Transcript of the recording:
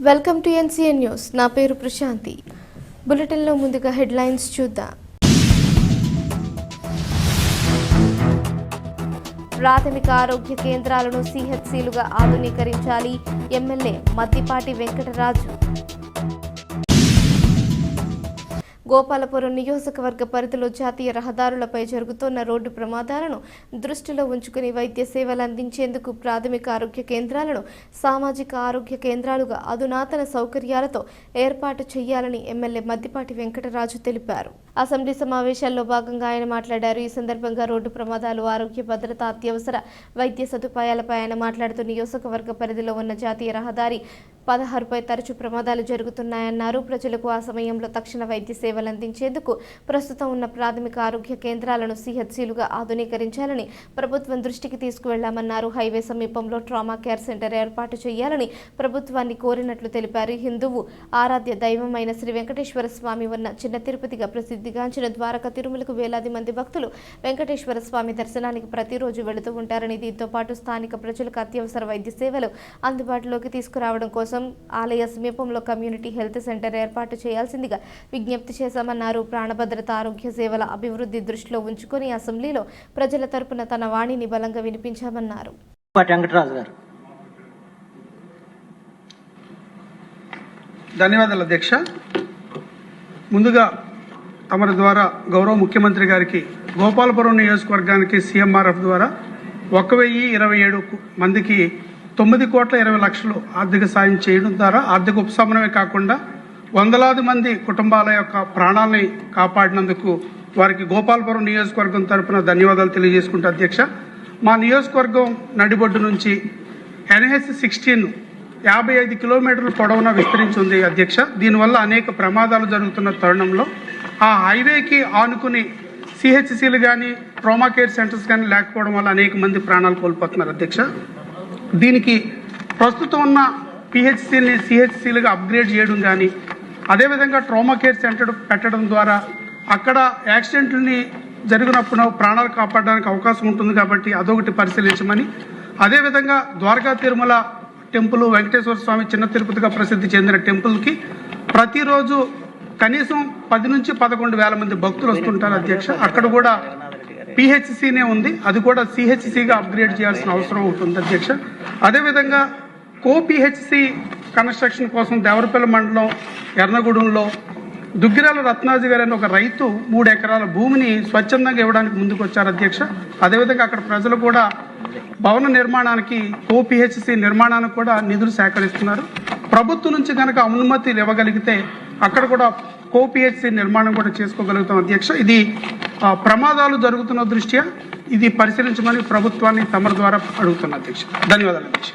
Welcome to NCN news. నా పేరు ప్రశాంతి. బులెటిన్లో ముందుగా హెడ్లైన్స్ చూద్దాం. ప్రాథమిక ఆరోగ్య కేంద్రాలను సిహెచ్సిలుగా ఆధునీకరించాలి. ఎమ్మెల్యే మద్దిపాటి వెంకటరాజు. గోపాలపురం నియోజకవర్గ పరిధిలో జాతీయ రహదారులపై జరుగుతున్న రోడ్డు ప్రమాదాలను దృష్టిలో ఉంచుకుని వైద్య సేవలు అందించేందుకు ప్రాథమిక ఆరోగ్య కేంద్రాలను సామాజిక ఆరోగ్య కేంద్రాలుగా అధునాతన సౌకర్యాలతో ఏర్పాటు చేయాలని ఎమ్మెల్యే మద్దిపాటి వెంకటరాజు తెలిపారు. అసెంబ్లీ సమావేశాల్లో భాగంగా ఆయన మాట్లాడారు. ఈ సందర్భంగా రోడ్డు ప్రమాదాలు, ఆరోగ్య భద్రత, అత్యవసర వైద్య సదుపాయాలపై ఆయన మాట్లాడుతూ నియోజకవర్గ పరిధిలో ఉన్న జాతీయ రహదారి 16పై తరచూ ప్రమాదాలు జరుగుతున్నాయన్నారు. ప్రజలకు ఆ సమయంలో తక్షణ వైద్య సేవలు అందించేందుకు ప్రస్తుతం ఉన్న ప్రాథమిక ఆరోగ్య కేంద్రాలను సిహెచ్సిలుగా ఆధునీకరించాలని ప్రభుత్వం దృష్టికి తీసుకువెళ్లామన్నారు. హైవే సమీపంలో ట్రామా కేర్ సెంటర్ ఏర్పాటు చేయాలని ప్రభుత్వాన్ని కోరినట్లు తెలిపారు. హిందువు ఆరాధ్య దైవమైన శ్రీ వెంకటేశ్వర స్వామి ఉన్న చిన్న తిరుపతిగా ప్రసిద్ధిగాంచిన ద్వారకా తిరుమలకు వేలాది మంది భక్తులు వెంకటేశ్వర స్వామి దర్శనానికి ప్రతిరోజు వెళుతూ ఉంటారని, దీంతో పాటు స్థానిక ప్రజలకు అత్యవసర వైద్య సేవలు అందుబాటులోకి తీసుకురావడం కోసం ఆలయ సమీపంలో కమ్యూనిటీ హెల్త్ సెంటర్ ఏర్పాటు చేయాల్సిందిగా విజ్ఞప్తి చేశామన్నారు. ప్రాణభద్రత, ఆరోగ్య సేవల అభివృద్ధి దృష్టిలో ఉంచుకొని అసెంబ్లీలో ప్రజల తరపున తన వాణిని బలంగా వినిపించామన్నారు. ధన్యవాదాలు అధ్యక్ష. ముందుగా తమరి ద్వారా గౌరవ ముఖ్యమంత్రి గారికి గోపాలపురం నియోజకవర్గానికి సీఎంఆర్ఎఫ్ ద్వారా 1027 మందికి 9,20,00,000 ఆర్థిక సాయం చేయడం ద్వారా ఆర్థిక ఉపశమనమే కాకుండా వందలాది మంది కుటుంబాల యొక్క ప్రాణాలని కాపాడినందుకు వారికి గోపాలపురం నియోజకవర్గం తరఫున ధన్యవాదాలు తెలియజేసుకుంటా అధ్యక్ష. మా నియోజకవర్గం నడిబొడ్డు నుంచి NH-16 55 కిలోమీటర్ల పొడవున విస్తరించి ఉంది అధ్యక్ష. దీనివల్ల అనేక ప్రమాదాలు జరుగుతున్న తరుణంలో ఆ హైవేకి ఆనుకుని సిహెచ్సిలు కానీ ట్రామా కేర్ సెంటర్స్ కానీ లేకపోవడం వల్ల అనేక మంది ప్రాణాలు కోల్పోతున్నారు అధ్యక్ష. దీనికి ప్రస్తుతం ఉన్న పిహెచ్సిని సిహెచ్సిలుగా అప్గ్రేడ్ చేయడం కానీ, అదేవిధంగా ట్రామా కేర్ సెంటర్ పెట్టడం ద్వారా అక్కడ యాక్సిడెంట్లని జరిగినప్పుడు ప్రాణాలు కాపాడడానికి అవకాశం ఉంటుంది కాబట్టి అదొకటి పరిశీలించమని, అదేవిధంగా ద్వారకా తిరుమల టెంపుల్, వెంకటేశ్వర స్వామి చిన్న తిరుపతిగా ప్రసిద్ధి చెందిన టెంపుల్కి ప్రతిరోజు కనీసం 10 నుంచి 11,000 మంది భక్తులు వస్తుంటారు అధ్యక్ష. అక్కడ కూడా పిహెచ్సినే ఉంది, అది కూడా సిహెచ్సిగా అప్గ్రేడ్ చేయాల్సిన అవసరం ఉంటుంది అధ్యక్ష. అదేవిధంగా పిహెచ్సి కన్స్ట్రక్షన్ కోసం దేవరపల్లి మండలం ఎర్నగూడెంలో దుగ్గిరాల రత్నాజీ గారు అనే ఒక రైతు 3 ఎకరాల భూమిని స్వచ్ఛందంగా ఇవ్వడానికి ముందుకు వచ్చారు అధ్యక్ష. అదేవిధంగా అక్కడ ప్రజలు కూడా భవన నిర్మాణానికి పిహెచ్సి నిర్మాణానికి కూడా నిధులు సేకరిస్తున్నారు. ప్రభుత్వం నుంచి కనుక అనుమతులు ఇవ్వగలిగితే అక్కడ కూడా పిహెచ్సి నిర్మాణం కూడా చేసుకోగలుగుతాం అధ్యక్ష. ఇది ప్రమాదాలు జరుగుతున్న దృష్ట్యా ఇది పరిశీలించమని ప్రభుత్వాన్ని తమ ద్వారా అడుగుతున్నా అధ్యక్ష. ధన్యవాదాలు అధ్యక్ష.